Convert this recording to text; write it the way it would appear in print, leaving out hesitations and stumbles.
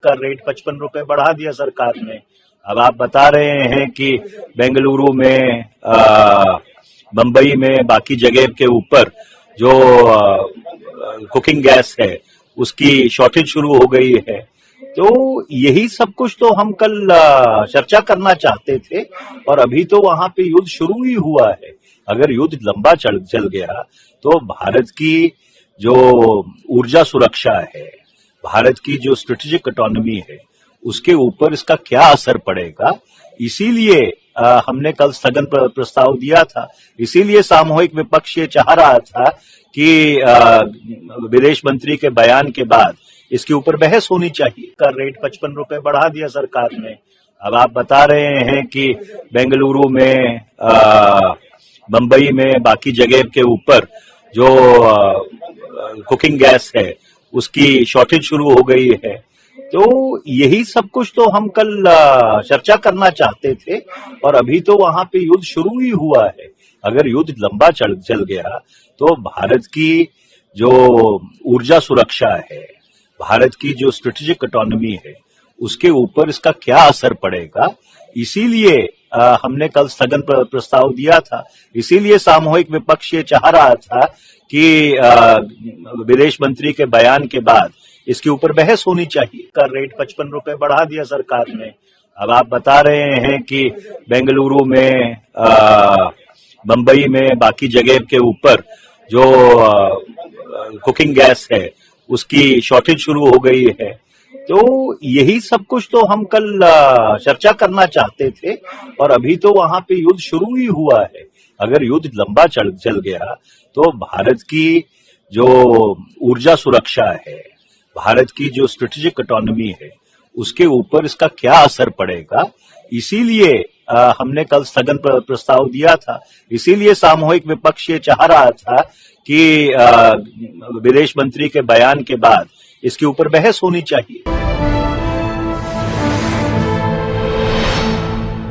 का रेट 55 रुपए बढ़ा दिया सरकार ने। अब आप बता रहे हैं कि बेंगलुरु में, बंबई में, बाकी जगह के ऊपर जो कुकिंग गैस है उसकी शॉर्टेज शुरू हो गई है। तो यही सब कुछ तो हम कल चर्चा करना चाहते थे, और अभी तो वहां पे युद्ध शुरू ही हुआ है। अगर युद्ध लंबा चल गया तो भारत की जो ऊर्जा सुरक्षा है, भारत की जो स्ट्रेटेजिक ऑटोनॉमी है, उसके ऊपर इसका क्या असर पड़ेगा। इसीलिए हमने कल स्थगन प्रस्ताव दिया था। इसीलिए सामूहिक विपक्ष ये चाह रहा था कि विदेश मंत्री के बयान के बाद इसके ऊपर बहस होनी चाहिए। का रेट 55 रुपए बढ़ा दिया सरकार ने। अब आप बता रहे हैं कि बेंगलुरु में, बंबई में, बाकी जगह के ऊपर जो कुकिंग गैस है उसकी शॉर्टेज शुरू हो गई है। तो यही सब कुछ तो हम कल चर्चा करना चाहते थे, और अभी तो वहां पे युद्ध शुरू ही हुआ है। अगर युद्ध लंबा चल गया तो भारत की जो ऊर्जा सुरक्षा है, भारत की जो स्ट्रेटेजिक ऑटोनॉमी है, उसके ऊपर इसका क्या असर पड़ेगा। इसीलिए हमने कल स्थगन प्रस्ताव दिया था। इसीलिए सामूहिक विपक्ष ये चाह रहा था कि विदेश मंत्री के बयान के बाद इसके ऊपर बहस होनी चाहिए। का रेट 55 रुपए बढ़ा दिया सरकार ने। अब आप बता रहे हैं कि बेंगलुरु में, बंबई में, बाकी जगह के ऊपर जो कुकिंग गैस है उसकी शॉर्टेज शुरू हो गई है। तो यही सब कुछ तो हम कल चर्चा करना चाहते थे, और अभी तो वहां पे युद्ध शुरू ही हुआ है। अगर युद्ध लंबा चल गया तो भारत की जो ऊर्जा सुरक्षा है, भारत की जो स्ट्रेटेजिक ऑटोनॉमी है, उसके ऊपर इसका क्या असर पड़ेगा। इसीलिए हमने कल स्थगन प्रस्ताव दिया था। इसीलिए सामूहिक विपक्ष ये चाह रहा था कि विदेश मंत्री के बयान के बाद इसके ऊपर बहस होनी चाहिए।